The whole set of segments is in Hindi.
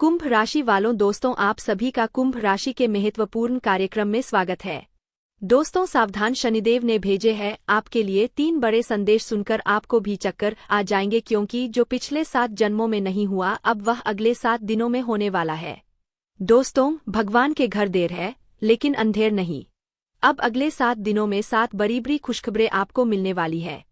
कुंभ राशि वालों दोस्तों, आप सभी का कुंभ राशि के महत्वपूर्ण कार्यक्रम में स्वागत है। दोस्तों सावधान, शनिदेव ने भेजे हैं आपके लिए 3 बड़े संदेश। सुनकर आपको भी चक्कर आ जाएंगे, क्योंकि जो पिछले 7 जन्मों में नहीं हुआ अब वह अगले 7 दिनों में होने वाला है। दोस्तों, भगवान के घर देर है लेकिन अंधेर नहीं। अब अगले 7 दिनों में 7 बड़ी खुशखबरें आपको मिलने वाली है,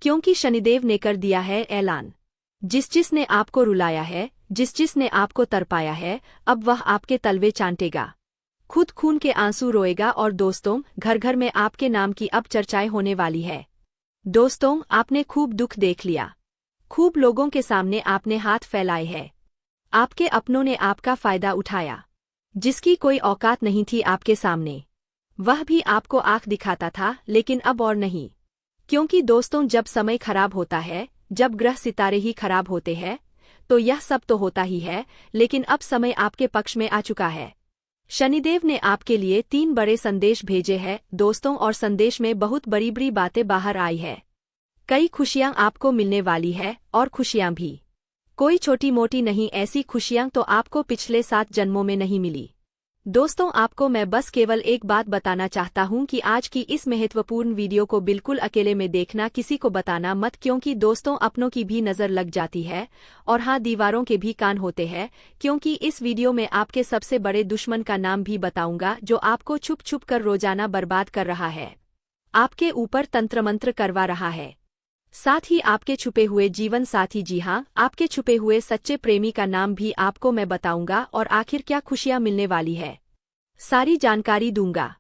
क्योंकि शनिदेव ने कर दिया है ऐलान। जिसने आपको रुलाया है, जिसने आपको तरपाया है, अब वह आपके तलवे चाटेगा, खुद खून के आंसू रोएगा। और दोस्तों, घर घर में आपके नाम की अब चर्चाएं होने वाली है। दोस्तों, आपने खूब दुख देख लिया, खूब लोगों के सामने आपने हाथ फैलाए हैं। आपके अपनों ने आपका फायदा उठाया, जिसकी कोई औकात नहीं थी आपके सामने। वह भी आपको आंख दिखाता था, लेकिन अब और नहीं। क्योंकि दोस्तों, जब समय खराब होता है, जब ग्रह सितारे ही खराब होते हैं, तो यह सब तो होता ही है, लेकिन अब समय आपके पक्ष में आ चुका है। शनिदेव ने आपके लिए 3 बड़े संदेश भेजे हैं दोस्तों, और संदेश में बहुत बड़ी बातें बाहर आई है। कई खुशियां आपको मिलने वाली है, और खुशियां भी कोई छोटी मोटी नहीं। ऐसी खुशियां तो आपको पिछले 7 जन्मों में नहीं मिली। दोस्तों, आपको मैं बस केवल एक बात बताना चाहता हूं कि आज की इस महत्वपूर्ण वीडियो को बिल्कुल अकेले में देखना, किसी को बताना मत। क्योंकि दोस्तों, अपनों की भी नज़र लग जाती है, और हाँ, दीवारों के भी कान होते हैं। क्योंकि इस वीडियो में आपके सबसे बड़े दुश्मन का नाम भी बताऊंगा, जो आपको छुप छुप कर रोजाना बर्बाद कर रहा है, आपके ऊपर तंत्र मंत्र करवा रहा है। साथ ही आपके छुपे हुए जीवन साथी, जी हाँ, आपके छुपे हुए सच्चे प्रेमी का नाम भी आपको मैं बताऊंगा, और आखिर क्या खुशियां मिलने वाली है, सारी जानकारी दूंगा।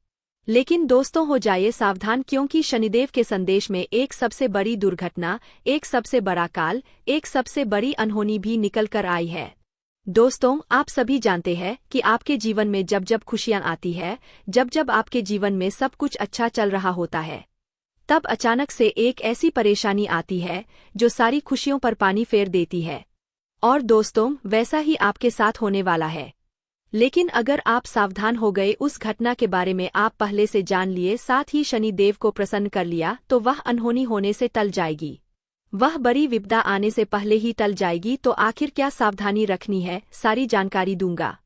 लेकिन दोस्तों, हो जाइए सावधान, क्योंकि शनिदेव के संदेश में एक सबसे बड़ी दुर्घटना, एक सबसे बड़ा काल, एक सबसे बड़ी अनहोनी भी निकल कर आई है। दोस्तों, आप सभी जानते हैं कि आपके जीवन में जब जब खुशियां आती है, जब जब आपके जीवन में सब कुछ अच्छा चल रहा होता है, तब अचानक से एक ऐसी परेशानी आती है जो सारी खुशियों पर पानी फेर देती है। और दोस्तों, वैसा ही आपके साथ होने वाला है। लेकिन अगर आप सावधान हो गए, उस घटना के बारे में आप पहले से जान लिए, साथ ही शनिदेव को प्रसन्न कर लिया, तो वह अनहोनी होने से टल जाएगी, वह बड़ी विपदा आने से पहले ही टल जाएगी। तो आखिर क्या सावधानी रखनी है, सारी जानकारी दूंगा।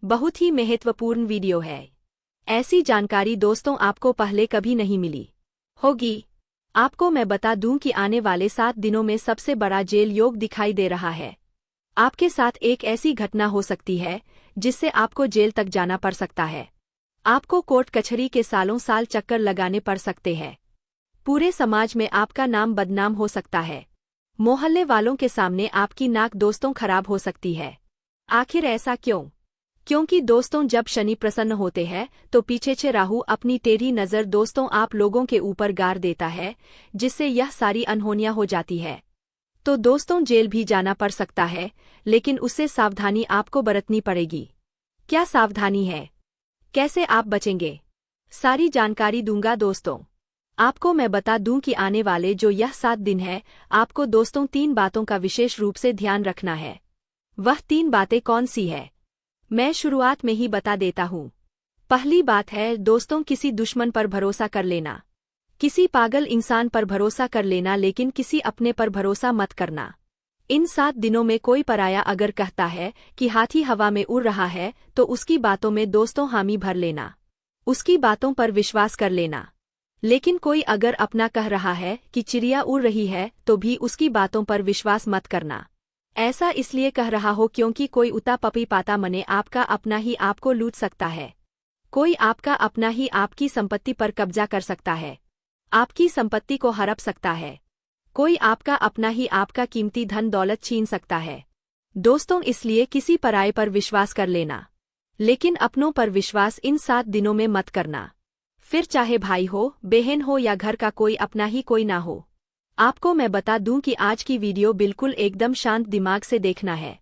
बहुत ही महत्वपूर्ण वीडियो है। ऐसी जानकारी दोस्तों आपको पहले कभी नहीं मिली होगी। आपको मैं बता दूं कि आने वाले 7 दिनों में सबसे बड़ा जेल योग दिखाई दे रहा है। आपके साथ एक ऐसी घटना हो सकती है जिससे आपको जेल तक जाना पड़ सकता है। आपको कोर्ट कचहरी के सालों साल चक्कर लगाने पड़ सकते हैं। पूरे समाज में आपका नाम बदनाम हो सकता है। मोहल्ले वालों के सामने आपकी नाक दोस्तों खराब हो सकती है। आखिर ऐसा क्यों? क्योंकि दोस्तों, जब शनि प्रसन्न होते हैं तो पीछे से राहु अपनी टेढ़ी नज़र दोस्तों आप लोगों के ऊपर गाड़ देता है, जिससे यह सारी अनहोनियां हो जाती है। तो दोस्तों, जेल भी जाना पड़ सकता है, लेकिन उससे सावधानी आपको बरतनी पड़ेगी। क्या सावधानी है, कैसे आप बचेंगे, सारी जानकारी दूंगा। दोस्तों, आपको मैं बता दूं कि आने वाले जो यह 7 दिन है, आपको दोस्तों 3 बातों का विशेष रूप से ध्यान रखना है। वह 3 बातें कौन सी है, मैं शुरुआत में ही बता देता हूँ। पहली बात है दोस्तों, किसी दुश्मन पर भरोसा कर लेना, किसी पागल इंसान पर भरोसा कर लेना, लेकिन किसी अपने पर भरोसा मत करना। इन 7 दिनों में कोई पराया अगर कहता है कि हाथी हवा में उड़ रहा है, तो उसकी बातों में दोस्तों हामी भर लेना, उसकी बातों पर विश्वास कर लेना। लेकिन कोई अगर अपना कह रहा है कि चिड़िया उड़ रही है, तो भी उसकी बातों पर विश्वास मत करना। ऐसा इसलिए कह रहा हो क्योंकि कोई उता पपी पाता मने आपका अपना ही आपको लूट सकता है। कोई आपका अपना ही आपकी संपत्ति पर कब्जा कर सकता है, आपकी संपत्ति को हड़प सकता है। कोई आपका अपना ही आपका कीमती धन दौलत छीन सकता है। दोस्तों, इसलिए किसी पराये पर विश्वास कर लेना, लेकिन अपनों पर विश्वास इन 7 दिनों में मत करना। फिर चाहे भाई हो, बहन हो, या घर का कोई अपना ही कोई ना हो। आपको मैं बता दूं कि आज की वीडियो बिल्कुल एकदम शांत दिमाग से देखना है।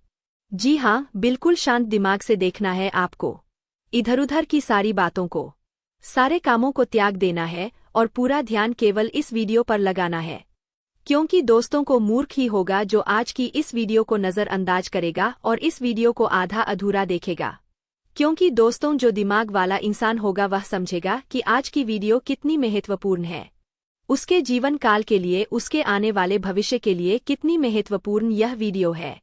जी हाँ, बिल्कुल शांत दिमाग से देखना है आपको। इधर-उधर की सारी बातों को, सारे कामों को त्याग देना है, और पूरा ध्यान केवल इस वीडियो पर लगाना है। क्योंकि दोस्तों को मूर्ख ही होगा जो आज की इस वीडियो को नज़रअंदाज करेगा और इस वीडियो को आधा अधूरा देखेगा। क्योंकि दोस्तों, जो दिमाग वाला इंसान होगा वह समझेगा कि आज की वीडियो कितनी महत्वपूर्ण है, उसके जीवन काल के लिए, उसके आने वाले भविष्य के लिए कितनी महत्वपूर्ण यह वीडियो है।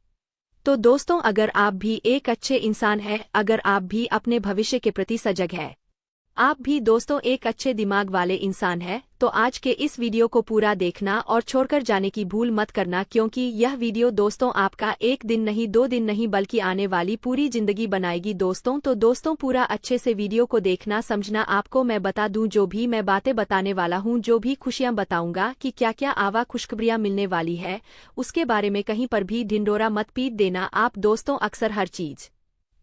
तो दोस्तों, अगर आप भी एक अच्छे इंसान हैं, अगर आप भी अपने भविष्य के प्रति सजग हैं, आप भी दोस्तों एक अच्छे दिमाग वाले इंसान हैं, तो आज के इस वीडियो को पूरा देखना और छोड़कर जाने की भूल मत करना, क्योंकि यह वीडियो दोस्तों आपका एक दिन नहीं, 2 दिन नहीं, बल्कि आने वाली पूरी जिंदगी बनाएगी दोस्तों। तो दोस्तों, पूरा अच्छे से वीडियो को देखना, समझना। आपको मैं बता दूं, जो भी मैं बातें बताने वाला हूं, जो भी खुशियां बताऊंगा कि क्या क्या आवा खुशखबरियां मिलने वाली है, उसके बारे में कहीं पर भी ढिंढोरा मत पीट देना। आप दोस्तों अक्सर हर चीज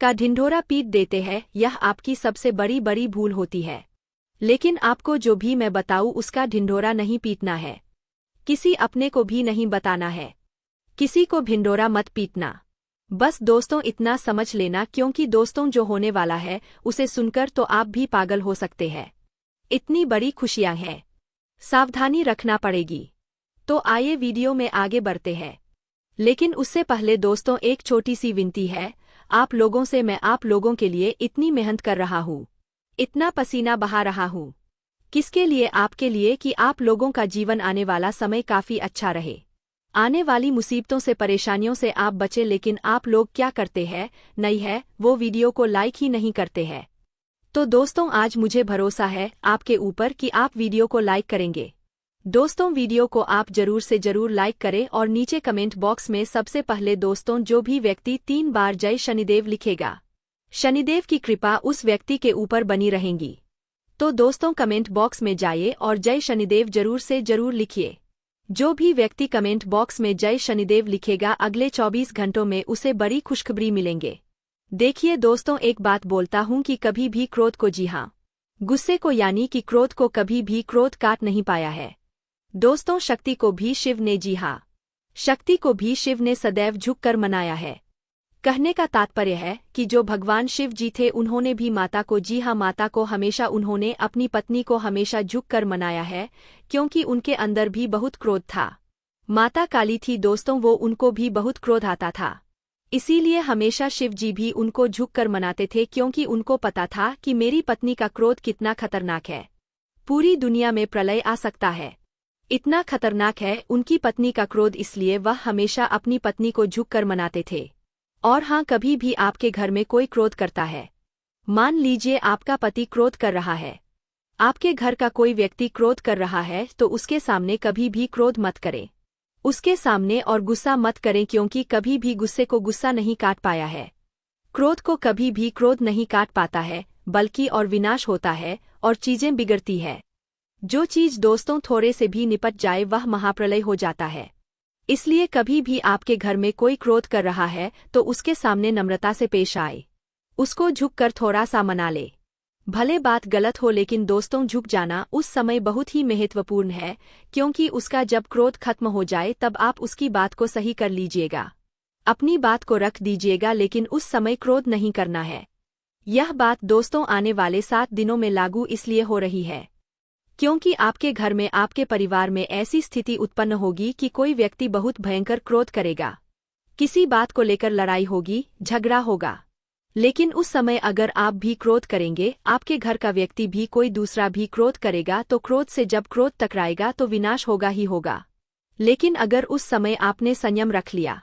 का ढिंढोरा पीट देते हैं, यह आपकी सबसे बड़ी बड़ी भूल होती है। लेकिन आपको जो भी मैं बताऊं उसका ढिंढोरा नहीं पीटना है, किसी अपने को भी नहीं बताना है, किसी को ढिंढोरा मत पीटना। बस दोस्तों इतना समझ लेना, क्योंकि दोस्तों जो होने वाला है उसे सुनकर तो आप भी पागल हो सकते हैं। इतनी बड़ी खुशियां हैं, सावधानी रखना पड़ेगी। तो आइए वीडियो में आगे बढ़ते हैं। लेकिन उससे पहले दोस्तों एक छोटी सी विनती है आप लोगों से। मैं आप लोगों के लिए इतनी मेहनत कर रहा हूँ, इतना पसीना बहा रहा हूँ, किसके लिए? आपके लिए, कि आप लोगों का जीवन आने वाला समय काफी अच्छा रहे, आने वाली मुसीबतों से, परेशानियों से आप बचे। लेकिन आप लोग क्या करते हैं? नहीं है, वो वीडियो को लाइक ही नहीं करते हैं। तो दोस्तों आज मुझे भरोसा है आपके ऊपर कि आप वीडियो को लाइक करेंगे। दोस्तों वीडियो को आप जरूर से जरूर लाइक करें और नीचे कमेंट बॉक्स में सबसे पहले दोस्तों जो भी व्यक्ति 3 बार जय शनिदेव लिखेगा, शनिदेव की कृपा उस व्यक्ति के ऊपर बनी रहेंगी। तो दोस्तों कमेंट बॉक्स में जाइए और जय शनिदेव जरूर से जरूर लिखिए। जो भी व्यक्ति कमेंट बॉक्स में जय शनिदेव लिखेगा, अगले 24 घंटों में उसे बड़ी खुशखबरी मिलेंगे। देखिए दोस्तों, एक बात बोलता हूं कि कभी भी क्रोध को, जी हां, गुस्से को, यानी कि क्रोध को कभी भी क्रोध काट नहीं पाया है दोस्तों। शक्ति को भी शिव ने, जी हाँ, शक्ति को भी शिव ने सदैव झुककर मनाया है। कहने का तात्पर्य है कि जो भगवान शिव जी थे उन्होंने भी माता को, जी हाँ, माता को हमेशा उन्होंने अपनी पत्नी को हमेशा झुककर मनाया है, क्योंकि उनके अंदर भी बहुत क्रोध था। माता काली थी दोस्तों, वो उनको भी बहुत क्रोध आता था, इसीलिए हमेशा शिव जी भी उनको झुककर मनाते थे, क्योंकि उनको पता था कि मेरी पत्नी का क्रोध कितना खतरनाक है, पूरी दुनिया में प्रलय आ सकता है, इतना खतरनाक है उनकी पत्नी का क्रोध, इसलिए वह हमेशा अपनी पत्नी को झुककर मनाते थे। और हाँ, कभी भी आपके घर में कोई क्रोध करता है, मान लीजिए आपका पति क्रोध कर रहा है, आपके घर का कोई व्यक्ति क्रोध कर रहा है, तो उसके सामने कभी भी क्रोध मत करें, उसके सामने और गुस्सा मत करें, क्योंकि कभी भी गुस्से को गुस्सा नहीं काट पाया है, क्रोध को कभी भी क्रोध नहीं काट पाता है, बल्कि और विनाश होता है और चीजें बिगड़ती है। जो चीज दोस्तों थोड़े से भी निपट जाए वह महाप्रलय हो जाता है। इसलिए कभी भी आपके घर में कोई क्रोध कर रहा है तो उसके सामने नम्रता से पेश आए, उसको झुककर थोड़ा सा मना ले। भले बात गलत हो, लेकिन दोस्तों झुक जाना उस समय बहुत ही महत्वपूर्ण है, क्योंकि उसका जब क्रोध खत्म हो जाए तब आप उसकी बात को सही कर लीजिएगा, अपनी बात को रख दीजिएगा, लेकिन उस समय क्रोध नहीं करना है। यह बात दोस्तों आने वाले 7 दिनों में लागू इसलिए हो रही है क्योंकि आपके घर में, आपके परिवार में ऐसी स्थिति उत्पन्न होगी कि कोई व्यक्ति बहुत भयंकर क्रोध करेगा, किसी बात को लेकर लड़ाई होगी, झगड़ा होगा। लेकिन उस समय अगर आप भी क्रोध करेंगे, आपके घर का व्यक्ति भी, कोई दूसरा भी क्रोध करेगा, तो क्रोध से जब क्रोध टकराएगा तो विनाश होगा ही होगा। लेकिन अगर उस समय आपने संयम रख लिया,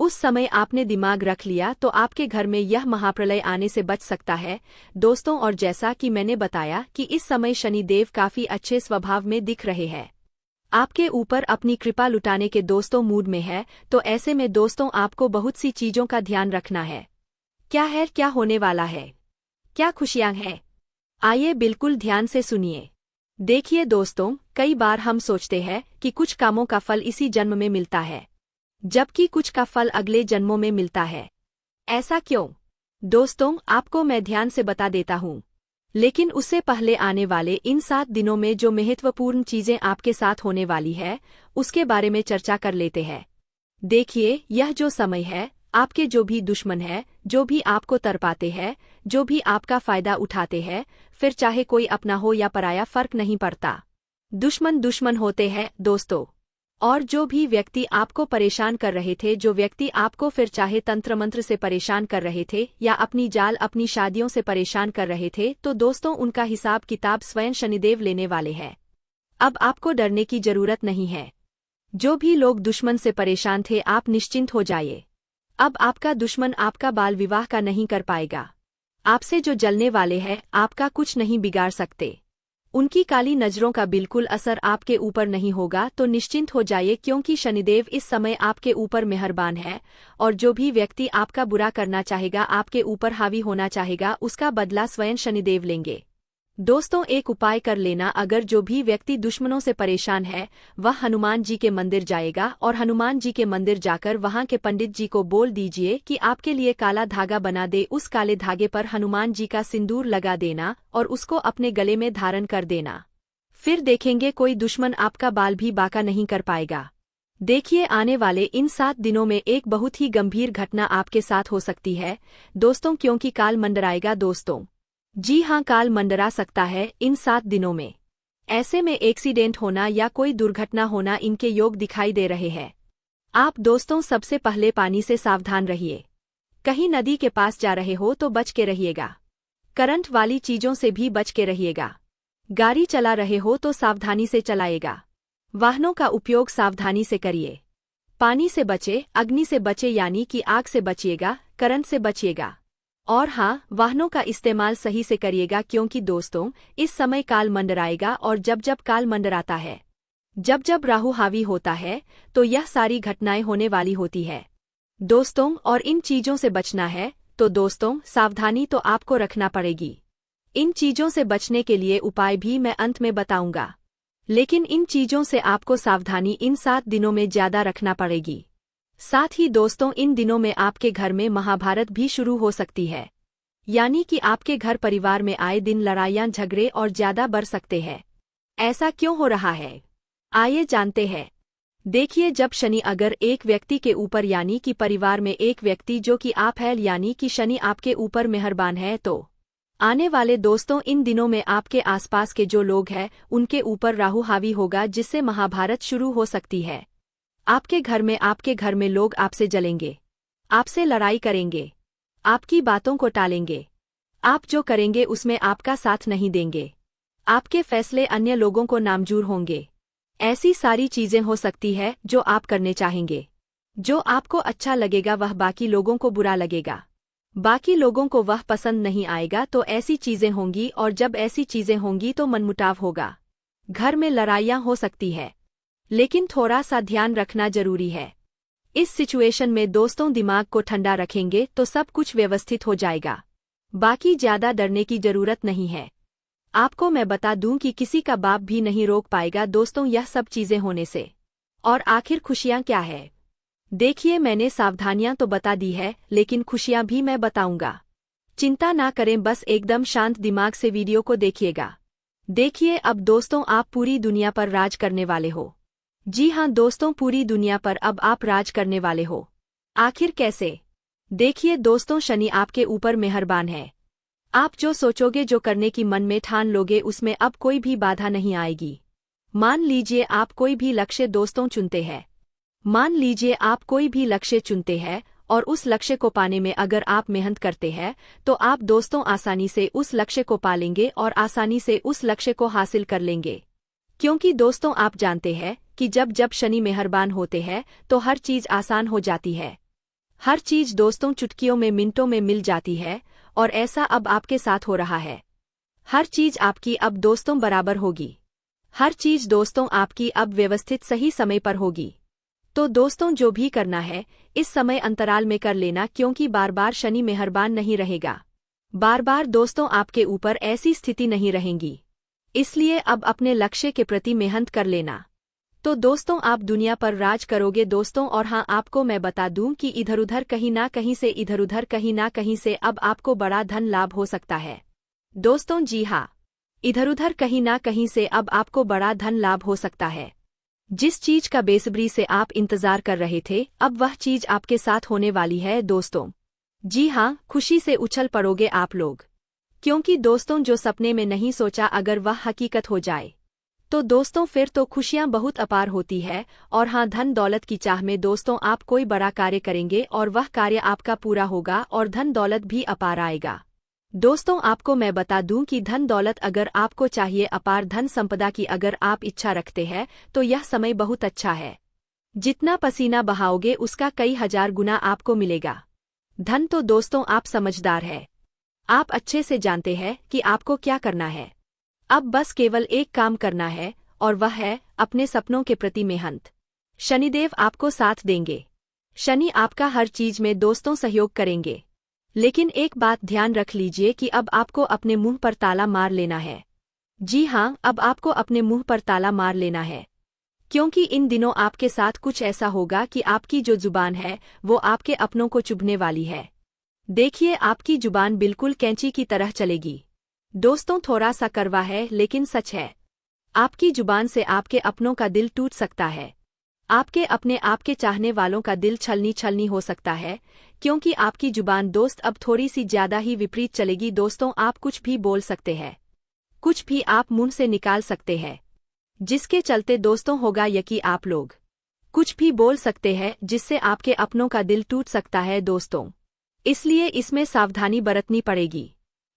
उस समय आपने दिमाग रख लिया, तो आपके घर में यह महाप्रलय आने से बच सकता है दोस्तों। और जैसा कि मैंने बताया कि इस समय शनिदेव काफी अच्छे स्वभाव में दिख रहे हैं, आपके ऊपर अपनी कृपा लुटाने के दोस्तों मूड में है। तो ऐसे में दोस्तों आपको बहुत सी चीजों का ध्यान रखना है। क्या है, क्या होने वाला है, क्या खुशियां हैं, आइए बिल्कुल ध्यान से सुनिए। देखिए दोस्तों, कई बार हम सोचते हैं कि कुछ कामों का फल इसी जन्म में मिलता है, जबकि कुछ का फल अगले जन्मों में मिलता है। ऐसा क्यों? दोस्तों आपको मैं ध्यान से बता देता हूँ, लेकिन उससे पहले आने वाले इन 7 दिनों में जो महत्वपूर्ण चीजें आपके साथ होने वाली है, उसके बारे में चर्चा कर लेते हैं। देखिए, यह जो समय है, आपके जो भी दुश्मन है, जो भी आपको तरपाते हैं, जो भी आपका फायदा उठाते हैं, फिर चाहे कोई अपना हो या पराया, फर्क नहीं पड़ता, दुश्मन दुश्मन होते हैं दोस्तों। और जो भी व्यक्ति आपको परेशान कर रहे थे, जो व्यक्ति आपको फिर चाहे तंत्र मंत्र से परेशान कर रहे थे या अपनी जाल, अपनी शादियों से परेशान कर रहे थे, तो दोस्तों उनका हिसाब किताब स्वयं शनिदेव लेने वाले हैं। अब आपको डरने की जरूरत नहीं है। जो भी लोग दुश्मन से परेशान थे, आप निश्चिंत हो जाइए। अब आपका दुश्मन आपका बाल विवाह का नहीं कर पाएगा। आपसे जो जलने वाले हैं आपका कुछ नहीं बिगाड़ सकते। उनकी काली नजरों का बिल्कुल असर आपके ऊपर नहीं होगा, तो निश्चिंत हो जाइए क्योंकि शनिदेव इस समय आपके ऊपर मेहरबान है और जो भी व्यक्ति आपका बुरा करना चाहेगा, आपके ऊपर हावी होना चाहेगा, उसका बदला स्वयं शनिदेव लेंगे। दोस्तों, एक उपाय कर लेना, अगर जो भी व्यक्ति दुश्मनों से परेशान है वह हनुमान जी के मंदिर जाएगा और हनुमान जी के मंदिर जाकर वहां के पंडित जी को बोल दीजिए कि आपके लिए काला धागा बना दे। उस काले धागे पर हनुमान जी का सिंदूर लगा देना और उसको अपने गले में धारण कर देना। फिर देखेंगे कोई दुश्मन आपका बाल भी बांका नहीं कर पाएगा। देखिए, आने वाले इन 7 दिनों में एक बहुत ही गंभीर घटना आपके साथ हो सकती है दोस्तों, क्योंकि काल मंडराएगा दोस्तों। जी हाँ, काल मंडरा सकता है इन 7 दिनों में। ऐसे में एक्सीडेंट होना या कोई दुर्घटना होना इनके योग दिखाई दे रहे हैं। आप दोस्तों सबसे पहले पानी से सावधान रहिए। कहीं नदी के पास जा रहे हो तो बच के रहिएगा। करंट वाली चीजों से भी बच के रहिएगा। गाड़ी चला रहे हो तो सावधानी से चलाएगा। वाहनों का उपयोग सावधानी से करिए। पानी से बचे, अग्नि से बचे, यानी कि आग से बचिएगा, करंट से बचिएगा। और हाँ, वाहनों का इस्तेमाल सही से करिएगा क्योंकि दोस्तों इस समय काल मंडराएगा और जब जब काल मंडराता है, जब जब राहु हावी होता है, तो यह सारी घटनाएं होने वाली होती है दोस्तों। और इन चीजों से बचना है तो दोस्तों सावधानी तो आपको रखना पड़ेगी। इन चीजों से बचने के लिए उपाय भी मैं अंत में बताऊंगा, लेकिन इन चीजों से आपको सावधानी इन 7 दिनों में ज्यादा रखना पड़ेगी। साथ ही दोस्तों इन दिनों में आपके घर में महाभारत भी शुरू हो सकती है, यानी कि आपके घर परिवार में आए दिन लड़ाइयां झगड़े और ज्यादा बढ़ सकते हैं। ऐसा क्यों हो रहा है, आइए जानते हैं। देखिए, जब शनि अगर एक व्यक्ति के ऊपर, यानी कि परिवार में एक व्यक्ति जो कि आप है, यानी कि शनि आपके ऊपर मेहरबान है, तो आने वाले दोस्तों इन दिनों में आपके आसपास के जो लोग हैं उनके ऊपर राहु हावी होगा, जिससे महाभारत शुरू हो सकती है। आपके घर में लोग आपसे जलेंगे, आपसे लड़ाई करेंगे, आपकी बातों को टालेंगे। आप जो करेंगे उसमें आपका साथ नहीं देंगे। आपके फैसले अन्य लोगों को नामंजूर होंगे। ऐसी सारी चीजें हो सकती है जो आप करने चाहेंगे। जो आपको अच्छा लगेगा वह बाकी लोगों को बुरा लगेगा, बाकी लोगों को वह पसंद नहीं आएगा। तो ऐसी चीजें होंगी और जब ऐसी चीजें होंगी तो मनमुटाव होगा, घर में लड़ाइयां हो सकती है, लेकिन थोड़ा सा ध्यान रखना जरूरी है। इस सिचुएशन में दोस्तों दिमाग को ठंडा रखेंगे तो सब कुछ व्यवस्थित हो जाएगा। बाकी ज्यादा डरने की जरूरत नहीं है। आपको मैं बता दूं कि किसी का बाप भी नहीं रोक पाएगा दोस्तों यह सब चीजें होने से। और आखिर खुशियां क्या है? देखिए, मैंने सावधानियां तो बता दी है, लेकिन खुशियां भी मैं बताऊंगा। चिंता ना करें, बस एकदम शांत दिमाग से वीडियो को देखिएगा। देखिए, अब दोस्तों आप पूरी दुनिया पर राज करने वाले हो। जी हाँ दोस्तों, पूरी दुनिया पर अब आप राज करने वाले हो। आखिर कैसे? देखिए दोस्तों, शनि आपके ऊपर मेहरबान है। आप जो सोचोगे, जो करने की मन में ठान लोगे, उसमें अब कोई भी बाधा नहीं आएगी। मान लीजिए आप कोई भी लक्ष्य दोस्तों चुनते हैं। मान लीजिए आप कोई भी लक्ष्य चुनते हैं और उस लक्ष्य को पाने में अगर आप मेहनत करते हैं तो आप दोस्तों आसानी से उस लक्ष्य को पालेंगे और आसानी से उस लक्ष्य को हासिल कर लेंगे। क्योंकि दोस्तों आप जानते हैं कि जब जब शनि मेहरबान होते हैं तो हर चीज आसान हो जाती है। हर चीज दोस्तों चुटकियों में, मिनटों में मिल जाती है और ऐसा अब आपके साथ हो रहा है। हर चीज आपकी अब दोस्तों बराबर होगी। हर चीज दोस्तों आपकी अब व्यवस्थित सही समय पर होगी। तो दोस्तों जो भी करना है इस समय अंतराल में कर लेना, क्योंकि बार बार शनि मेहरबान नहीं रहेगा। बार बार दोस्तों आपके ऊपर ऐसी स्थिति नहीं रहेंगी। इसलिए अब अपने लक्ष्य के प्रति मेहनत कर लेना। तो दोस्तों आप दुनिया पर राज करोगे दोस्तों। और हाँ, आपको मैं बता दूं कि इधर उधर कहीं ना कहीं से, इधर उधर कहीं ना कहीं से अब आपको बड़ा धन लाभ हो सकता है दोस्तों। जी हाँ, इधर उधर कहीं ना कहीं से अब आपको बड़ा धन लाभ हो सकता है। जिस चीज का बेसब्री से आप इंतजार कर रहे थे, अब वह चीज आपके साथ होने वाली है दोस्तों। जी हाँ, खुशी से उछल पड़ोगे आप लोग, क्योंकि दोस्तों जो सपने में नहीं सोचा अगर वह हकीकत हो जाए तो दोस्तों फिर तो खुशियां बहुत अपार होती है। और हाँ, धन दौलत की चाह में दोस्तों आप कोई बड़ा कार्य करेंगे और वह कार्य आपका पूरा होगा और धन दौलत भी अपार आएगा। दोस्तों आपको मैं बता दूं कि धन दौलत अगर आपको चाहिए, अपार धन संपदा की अगर आप इच्छा रखते हैं तो यह समय बहुत अच्छा है। जितना पसीना बहाओगे उसका कई हजार गुना आपको मिलेगा। धन तो दोस्तों आप समझदार है। आप अच्छे से जानते हैं कि आपको क्या करना है। अब बस केवल एक काम करना है और वह है अपने सपनों के प्रति मेहनत। शनिदेव आपको साथ देंगे। शनि आपका हर चीज में दोस्तों सहयोग करेंगे। लेकिन एक बात ध्यान रख लीजिए कि अब आपको अपने मुंह पर ताला मार लेना है। जी हाँ, अब आपको अपने मुंह पर ताला मार लेना है। क्योंकि इन दिनों आपके साथ कुछ ऐसा होगा कि आपकी जो जुबान है वो आपके अपनों को चुभने वाली है। देखिए आपकी जुबान बिल्कुल कैंची की तरह चलेगी। दोस्तों थोड़ा सा कड़वा है लेकिन सच है। आपकी जुबान से आपके अपनों का दिल टूट सकता है। आपके अपने आपके चाहने वालों का दिल छलनी छलनी हो सकता है, क्योंकि आपकी जुबान दोस्त अब थोड़ी सी ज्यादा ही विपरीत चलेगी। दोस्तों आप कुछ भी बोल सकते हैं, कुछ भी आप मुंह से निकाल सकते हैं, जिसके चलते दोस्तों होगा यकी आप लोग कुछ भी बोल सकते हैं जिससे आपके अपनों का दिल टूट सकता है दोस्तों। इसलिए इसमें सावधानी बरतनी पड़ेगी।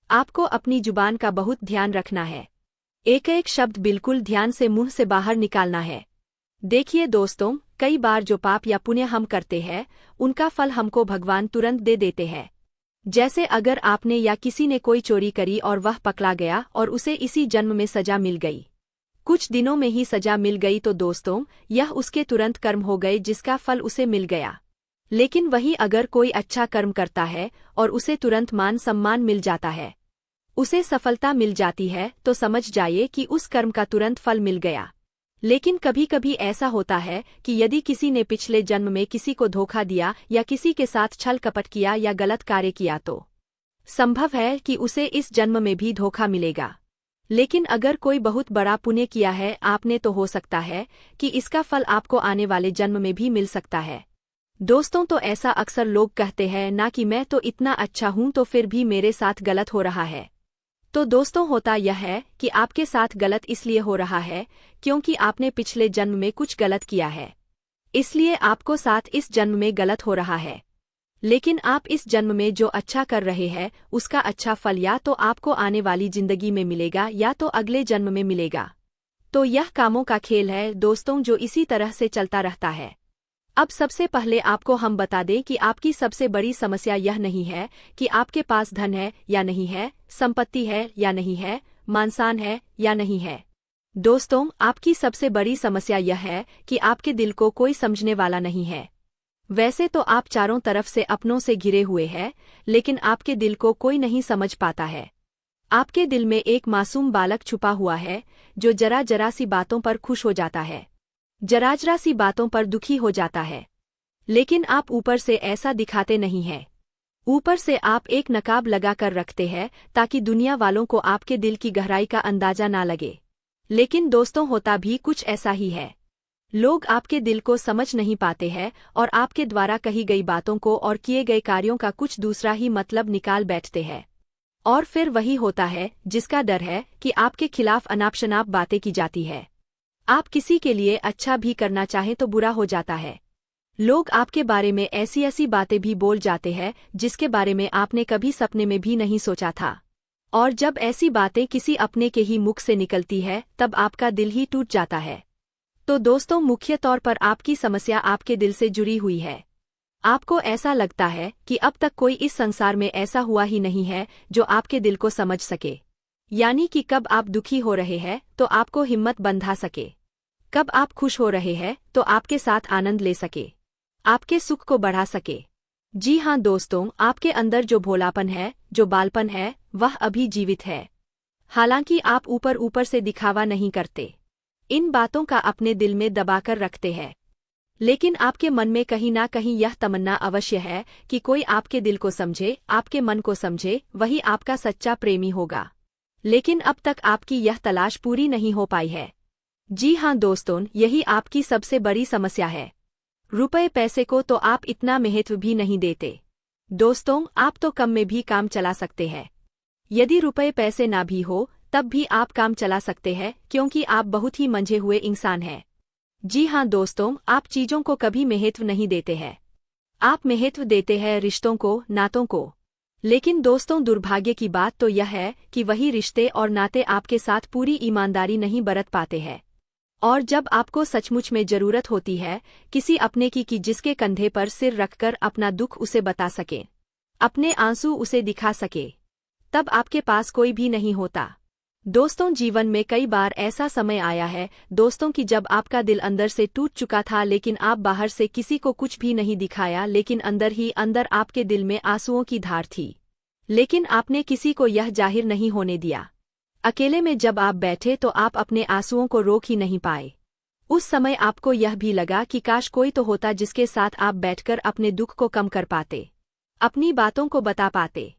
आपको अपनी जुबान का बहुत ध्यान रखना है। एक एक शब्द बिल्कुल ध्यान से मुंह से बाहर निकालना है। देखिए दोस्तों, कई बार जो पाप या पुण्य हम करते हैं उनका फल हमको भगवान तुरंत दे देते हैं। जैसे अगर आपने या किसी ने कोई चोरी करी और वह पकड़ा गया और उसे इसी जन्म में सजा मिल गई, कुछ दिनों में ही सजा मिल गई, तो दोस्तों यह उसके तुरंत कर्म हो गए जिसका फल उसे मिल गया। लेकिन वही अगर कोई अच्छा कर्म करता है और उसे तुरंत मान सम्मान मिल जाता है, उसे सफलता मिल जाती है, तो समझ जाइए कि उस कर्म का तुरंत फल मिल गया। लेकिन कभी कभी ऐसा होता है कि यदि किसी ने पिछले जन्म में किसी को धोखा दिया या किसी के साथ छल कपट किया या गलत कार्य किया, तो संभव है कि उसे इस जन्म में भी धोखा मिलेगा। लेकिन अगर कोई बहुत बड़ा पुण्य किया है आपने, तो हो सकता है कि इसका फल आपको आने वाले जन्म में भी मिल सकता है। दोस्तों तो ऐसा अक्सर लोग कहते हैं ना कि मैं तो इतना अच्छा हूं तो फिर भी मेरे साथ गलत हो रहा है। तो दोस्तों होता यह है कि आपके साथ गलत इसलिए हो रहा है क्योंकि आपने पिछले जन्म में कुछ गलत किया है, इसलिए आपको साथ इस जन्म में गलत हो रहा है। लेकिन आप इस जन्म में जो अच्छा कर रहे हैं उसका अच्छा फल या तो आपको आने वाली जिंदगी में मिलेगा या तो अगले जन्म में मिलेगा। तो यह कामों का खेल है दोस्तों, जो इसी तरह से चलता रहता है। अब सबसे पहले आपको हम बता दें कि आपकी सबसे बड़ी समस्या यह नहीं है कि आपके पास धन है या नहीं है, संपत्ति है या नहीं है, मानसान है या नहीं है। दोस्तों आपकी सबसे बड़ी समस्या यह है कि आपके दिल को कोई समझने वाला नहीं है। वैसे तो आप चारों तरफ से अपनों से घिरे हुए हैं, लेकिन आपके दिल को कोई नहीं समझ पाता है। आपके दिल में एक मासूम बालक छुपा हुआ है जो जरा जरा सी बातों पर खुश हो जाता है, जरा जरा सी बातों पर दुखी हो जाता है। लेकिन आप ऊपर से ऐसा दिखाते नहीं हैं। ऊपर से आप एक नकाब लगा कर रखते हैं ताकि दुनिया वालों को आपके दिल की गहराई का अंदाजा ना लगे। लेकिन दोस्तों होता भी कुछ ऐसा ही है। लोग आपके दिल को समझ नहीं पाते हैं और आपके द्वारा कही गई बातों को और किए गए कार्यों का कुछ दूसरा ही मतलब निकाल बैठते हैं। और फिर वही होता है जिसका डर है कि आपके खिलाफ अनाप शनाप बातें की जाती है। आप किसी के लिए अच्छा भी करना चाहें तो बुरा हो जाता है। लोग आपके बारे में ऐसी ऐसी बातें भी बोल जाते हैं जिसके बारे में आपने कभी सपने में भी नहीं सोचा था। और जब ऐसी बातें किसी अपने के ही मुख से निकलती है तब आपका दिल ही टूट जाता है। तो दोस्तों मुख्य तौर पर आपकी समस्या आपके दिल से जुड़ी हुई है। आपको ऐसा लगता है कि अब तक कोई इस संसार में ऐसा हुआ ही नहीं है जो आपके दिल को समझ सके। यानी कि कब आप दुखी हो रहे हैं तो आपको हिम्मत बंधा सके, कब आप खुश हो रहे हैं तो आपके साथ आनंद ले सके, आपके सुख को बढ़ा सके। जी हाँ दोस्तों, आपके अंदर जो भोलापन है, जो बालपन है, वह अभी जीवित है। हालांकि आप ऊपर ऊपर से दिखावा नहीं करते, इन बातों का अपने दिल में दबाकर रखते हैं। लेकिन आपके मन में कहीं ना कहीं यह तमन्ना अवश्य है कि कोई आपके दिल को समझे, आपके मन को समझे, वही आपका सच्चा प्रेमी होगा। लेकिन अब तक आपकी यह तलाश पूरी नहीं हो पाई है। जी हाँ दोस्तों, यही आपकी सबसे बड़ी समस्या है। रुपए पैसे को तो आप इतना महत्व भी नहीं देते। दोस्तों आप तो कम में भी काम चला सकते हैं। यदि रुपए पैसे ना भी हो तब भी आप काम चला सकते हैं, क्योंकि आप बहुत ही मंझे हुए इंसान हैं। जी हाँ दोस्तों, आप चीजों को कभी महत्व नहीं देते हैं। आप महत्व देते हैं रिश्तों को, नातों को। लेकिन दोस्तों दुर्भाग्य की बात तो यह है कि वही रिश्ते और नाते आपके साथ पूरी ईमानदारी नहीं बरत पाते हैं। और जब आपको सचमुच में जरूरत होती है किसी अपने की जिसके कंधे पर सिर रखकर अपना दुख उसे बता सके, अपने आंसू उसे दिखा सके, तब आपके पास कोई भी नहीं होता। दोस्तों, जीवन में कई बार ऐसा समय आया है दोस्तों कि जब आपका दिल अंदर से टूट चुका था, लेकिन आप बाहर से किसी को कुछ भी नहीं दिखाया, लेकिन अंदर ही अंदर आपके दिल में आंसुओं की धार थी, लेकिन आपने किसी को यह जाहिर नहीं होने दिया। अकेले में जब आप बैठे तो आप अपने आंसुओं को रोक ही नहीं पाए। उस समय आपको यह भी लगा कि काश कोई तो होता जिसके साथ आप बैठकर अपने दुख को कम कर पाते, अपनी बातों को बता पाते।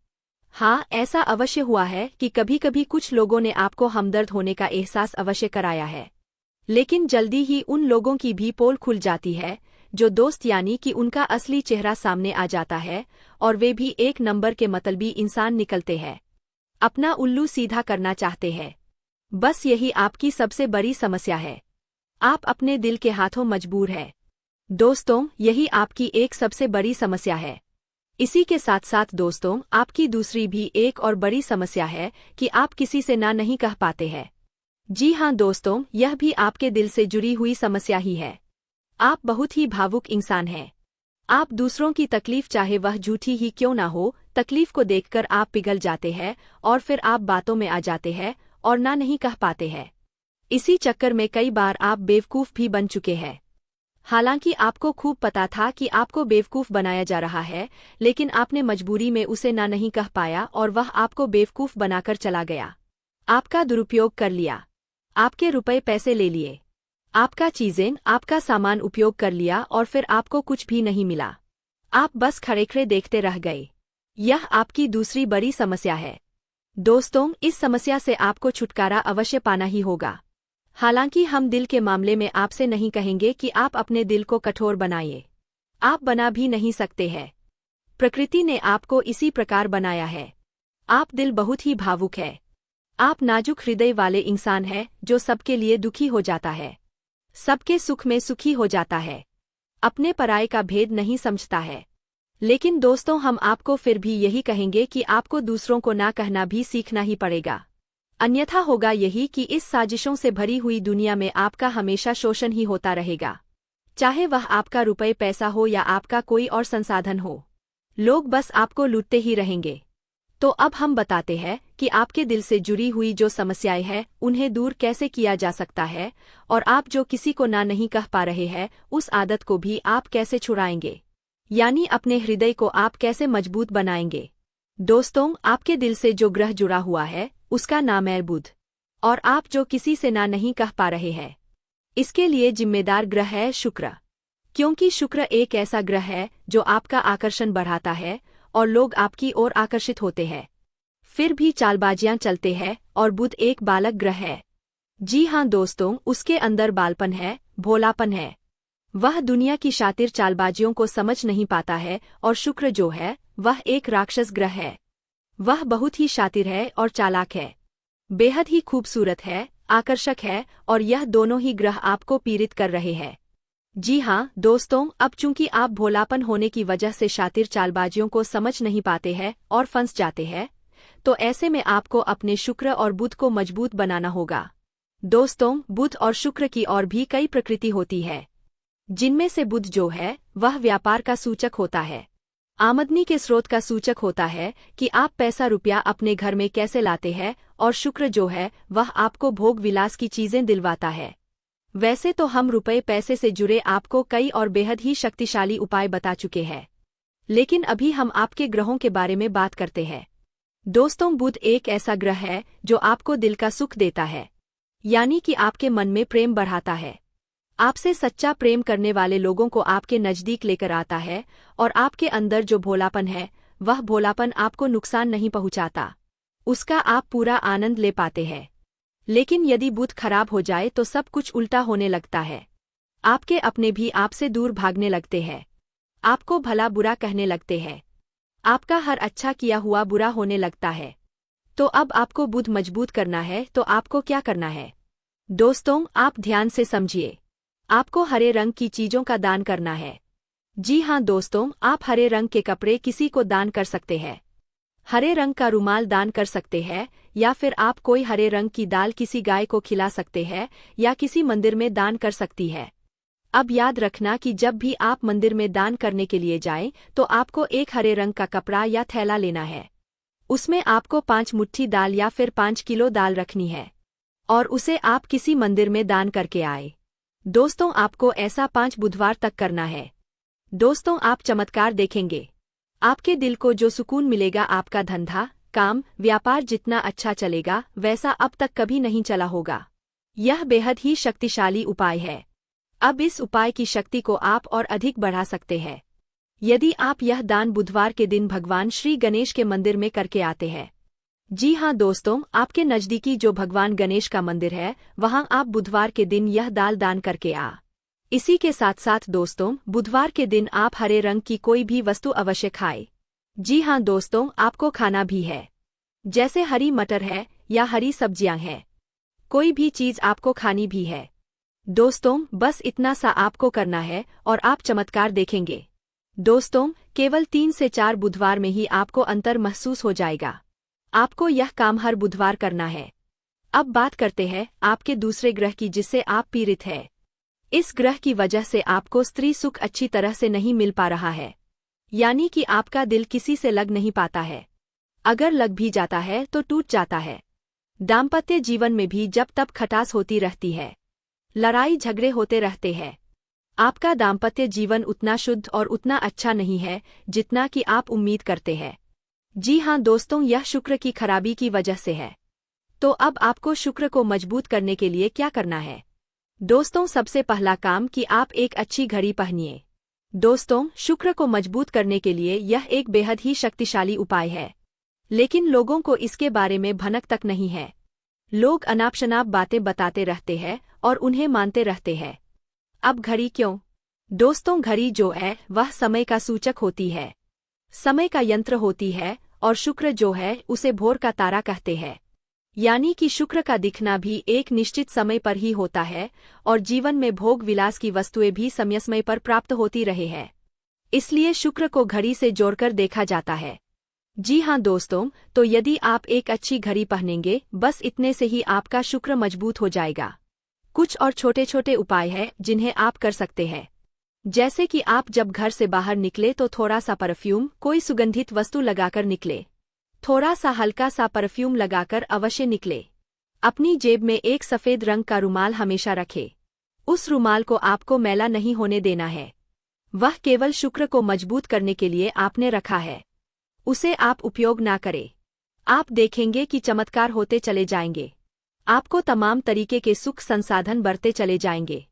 हाँ, ऐसा अवश्य हुआ है कि कभी कभी कुछ लोगों ने आपको हमदर्द होने का एहसास अवश्य कराया है, लेकिन जल्दी ही उन लोगों की भी पोल खुल जाती है जो दोस्त, यानी कि उनका असली चेहरा सामने आ जाता है, और वे भी एक नंबर के मतलबी इंसान निकलते हैं, अपना उल्लू सीधा करना चाहते हैं। बस यही आपकी सबसे बड़ी समस्या है, आप अपने दिल के हाथों मजबूर है। दोस्तों, यही आपकी एक सबसे बड़ी समस्या है। इसी के साथ साथ दोस्तों, आपकी दूसरी भी एक और बड़ी समस्या है कि आप किसी से ना नहीं कह पाते हैं। जी हाँ दोस्तों, यह भी आपके दिल से जुड़ी हुई समस्या ही है। आप बहुत ही भावुक इंसान हैं। आप दूसरों की तकलीफ, चाहे वह झूठी ही क्यों ना हो, तकलीफ को देखकर आप पिघल जाते हैं और फिर आप बातों में आ जाते हैं और ना नहीं कह पाते हैं। इसी चक्कर में कई बार आप बेवकूफ़ भी बन चुके हैं। हालांकि आपको खूब पता था कि आपको बेवकूफ़ बनाया जा रहा है, लेकिन आपने मजबूरी में उसे ना नहीं कह पाया और वह आपको बेवकूफ़ बनाकर चला गया। आपका दुरुपयोग कर लिया, आपके रुपए पैसे ले लिए, आपका चीज़ें, आपका सामान उपयोग कर लिया और फिर आपको कुछ भी नहीं मिला। आप बस खड़े-खड़े देखते रह गए। यह आपकी दूसरी बड़ी समस्या है। दोस्तों, इस समस्या से आपको छुटकारा अवश्य पाना ही होगा। हालांकि हम दिल के मामले में आपसे नहीं कहेंगे कि आप अपने दिल को कठोर बनाइए। आप बना भी नहीं सकते हैं। प्रकृति ने आपको इसी प्रकार बनाया है। आप दिल बहुत ही भावुक है। आप नाजुक हृदय वाले इंसान हैं जो सबके लिए दुखी हो जाता है, सबके सुख में सुखी हो जाता है, अपने पराये का भेद नहीं समझता है। लेकिन दोस्तों, हम आपको फिर भी यही कहेंगे कि आपको दूसरों को ना कहना भी सीखना ही पड़ेगा। अन्यथा होगा यही कि इस साजिशों से भरी हुई दुनिया में आपका हमेशा शोषण ही होता रहेगा, चाहे वह आपका रुपए पैसा हो या आपका कोई और संसाधन हो। लोग बस आपको लूटते ही रहेंगे। तो अब हम बताते हैं कि आपके दिल से जुड़ी हुई जो समस्याएं हैं उन्हें दूर कैसे किया जा सकता है, और आप जो किसी को ना नहीं कह पा रहे हैं उस आदत को भी आप कैसे छुड़ाएंगे, यानी अपने हृदय को आप कैसे मजबूत बनाएंगे। दोस्तों, आपके दिल से जो ग्रह जुड़ा हुआ है उसका नाम है बुध, और आप जो किसी से ना नहीं कह पा रहे हैं इसके लिए जिम्मेदार ग्रह है शुक्र, क्योंकि शुक्र एक ऐसा ग्रह है जो आपका आकर्षण बढ़ाता है और लोग आपकी ओर आकर्षित होते हैं, फिर भी चालबाजियां चलते हैं। और बुध एक बालक ग्रह है। जी हाँ दोस्तों, उसके अंदर बालपन है, भोलापन है। वह दुनिया की शातिर चालबाजियों को समझ नहीं पाता है। और शुक्र जो है वह एक राक्षस ग्रह है। वह बहुत ही शातिर है और चालाक है, बेहद ही खूबसूरत है, आकर्षक है, और यह दोनों ही ग्रह आपको पीड़ित कर रहे हैं। जी हाँ दोस्तों, अब चूंकि आप भोलापन होने की वजह से शातिर चालबाजियों को समझ नहीं पाते हैं और फंस जाते हैं, तो ऐसे में आपको अपने शुक्र और बुध को मजबूत बनाना होगा। दोस्तों, बुध और शुक्र की और भी कई प्रकृति होती है, जिनमें से बुध जो है वह व्यापार का सूचक होता है, आमदनी के स्रोत का सूचक होता है कि आप पैसा रुपया अपने घर में कैसे लाते हैं, और शुक्र जो है वह आपको भोग विलास की चीजें दिलवाता है। वैसे तो हम रुपए पैसे से जुड़े आपको कई और बेहद ही शक्तिशाली उपाय बता चुके हैं, लेकिन अभी हम आपके ग्रहों के बारे में बात करते हैं। दोस्तों, बुध एक ऐसा ग्रह है जो आपको दिल का सुख देता है, यानी कि आपके मन में प्रेम बढ़ाता है, आपसे सच्चा प्रेम करने वाले लोगों को आपके नजदीक लेकर आता है, और आपके अंदर जो भोलापन है वह भोलापन आपको नुकसान नहीं पहुंचाता, उसका आप पूरा आनंद ले पाते हैं। लेकिन यदि बुध खराब हो जाए तो सब कुछ उल्टा होने लगता है। आपके अपने भी आपसे दूर भागने लगते हैं, आपको भला बुरा कहने लगते हैं, आपका हर अच्छा किया हुआ बुरा होने लगता है। तो अब आपको बुध मजबूत करना है तो आपको क्या करना है? दोस्तों, आप ध्यान से समझिए। आपको हरे रंग की चीजों का दान करना है। जी हाँ दोस्तों, आप हरे रंग के कपड़े किसी को दान कर सकते हैं। हरे रंग का रुमाल दान कर सकते हैं, या फिर आप कोई हरे रंग की दाल किसी गाय को खिला सकते हैं या किसी मंदिर में दान कर सकती है। अब याद रखना कि जब भी आप मंदिर में दान करने के लिए जाएं तो आपको एक हरे रंग का कपड़ा या थैला लेना है। उसमें आपको 5 मुट्ठी दाल या फिर 5 किलो दाल रखनी है और उसे आप किसी मंदिर में दान करके आए। दोस्तों, आपको ऐसा 5 बुधवार तक करना है। दोस्तों, आप चमत्कार देखेंगे। आपके दिल को जो सुकून मिलेगा, आपका धंधा, काम, व्यापार जितना अच्छा चलेगा वैसा अब तक कभी नहीं चला होगा। यह बेहद ही शक्तिशाली उपाय है। अब इस उपाय की शक्ति को आप और अधिक बढ़ा सकते हैं यदि आप यह दान बुधवार के दिन भगवान श्री गणेश के मंदिर में करके आते हैं। जी हाँ दोस्तों, आपके नज़दीकी जो भगवान गणेश का मंदिर है वहां आप बुधवार के दिन यह दाल दान करके आ। इसी के साथ साथ दोस्तों, बुधवार के दिन आप हरे रंग की कोई भी वस्तु अवश्य खाएं। जी हाँ दोस्तों, आपको खाना भी है, जैसे हरी मटर है या हरी सब्जियां हैं। कोई भी चीज आपको खानी भी है। दोस्तों, बस इतना सा आपको करना है और आप चमत्कार देखेंगे। दोस्तों, केवल 3 से 4 बुधवार में ही आपको अंतर महसूस हो जाएगा। आपको यह काम हर बुधवार करना है। अब बात करते हैं आपके दूसरे ग्रह की जिससे आप पीड़ित हैं। इस ग्रह की वजह से आपको स्त्री सुख अच्छी तरह से नहीं मिल पा रहा है, यानी कि आपका दिल किसी से लग नहीं पाता है। अगर लग भी जाता है तो टूट जाता है। दाम्पत्य जीवन में भी जब तब खटास होती रहती है, लड़ाई झगड़े होते रहते हैं। आपका दाम्पत्य जीवन उतना शुद्ध और उतना अच्छा नहीं है जितना कि आप उम्मीद करते हैं। जी हाँ दोस्तों, यह शुक्र की खराबी की वजह से है। तो अब आपको शुक्र को मजबूत करने के लिए क्या करना है? दोस्तों, सबसे पहला काम कि आप एक अच्छी घड़ी पहनिए। दोस्तों, शुक्र को मजबूत करने के लिए यह एक बेहद ही शक्तिशाली उपाय है, लेकिन लोगों को इसके बारे में भनक तक नहीं है। लोग अनाप शनाप बातें बताते रहते हैं और उन्हें मानते रहते हैं। अब घड़ी क्यों? दोस्तों, घड़ी जो है वह समय का सूचक होती है, समय का यंत्र होती है, और शुक्र जो है उसे भोर का तारा कहते हैं। यानी कि शुक्र का दिखना भी एक निश्चित समय पर ही होता है और जीवन में भोग विलास की वस्तुएं भी समय समय पर प्राप्त होती रहे हैं। इसलिए शुक्र को घड़ी से जोड़कर देखा जाता है। जी हाँ दोस्तों, तो यदि आप एक अच्छी घड़ी पहनेंगे, बस इतने से ही आपका शुक्र मजबूत हो जाएगा। कुछ और छोटे छोटे उपाय हैं जिन्हें आप कर सकते हैं, जैसे कि आप जब घर से बाहर निकले तो थोड़ा सा परफ्यूम, कोई सुगंधित वस्तु लगाकर निकले। थोड़ा सा हल्का सा परफ्यूम लगाकर अवश्य निकले। अपनी जेब में एक सफेद रंग का रुमाल हमेशा रखें। उस रुमाल को आपको मैला नहीं होने देना है। वह केवल शुक्र को मजबूत करने के लिए आपने रखा है। उसे आप उपयोग ना करें। आप देखेंगे कि चमत्कार होते चले जाएंगे। आपको तमाम तरीके के सुख संसाधन बढ़ते चले जाएंगे।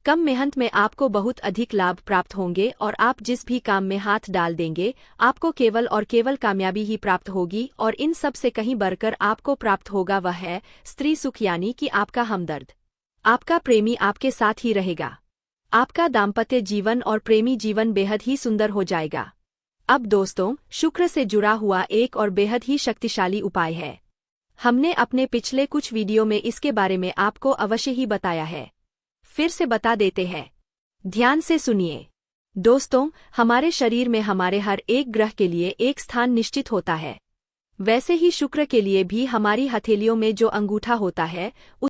कम मेहनत में आपको बहुत अधिक लाभ प्राप्त होंगे और आप जिस भी काम में हाथ डाल देंगे आपको केवल और केवल कामयाबी ही प्राप्त होगी। और इन सब से कहीं बढ़कर आपको प्राप्त होगा वह है स्त्री सुख, यानी कि आपका हमदर्द। आपका प्रेमी आपके साथ ही रहेगा। आपका दाम्पत्य जीवन और प्रेमी जीवन बेहद ही सुंदर हो जाएगा। अब दोस्तों, शुक्र से जुड़ा हुआ एक और बेहद ही शक्तिशाली उपाय है। हमने अपने पिछले कुछ वीडियो में इसके बारे में आपको अवश्य ही बताया है, फिर से बता देते हैं। ध्यान से सुनिए। दोस्तों, हमारे शरीर में हमारे हर एक ग्रह के लिए एक स्थान निश्चित होता है। वैसे ही शुक्र के लिए भी हमारी हथेलियों में जो अंगूठा होता है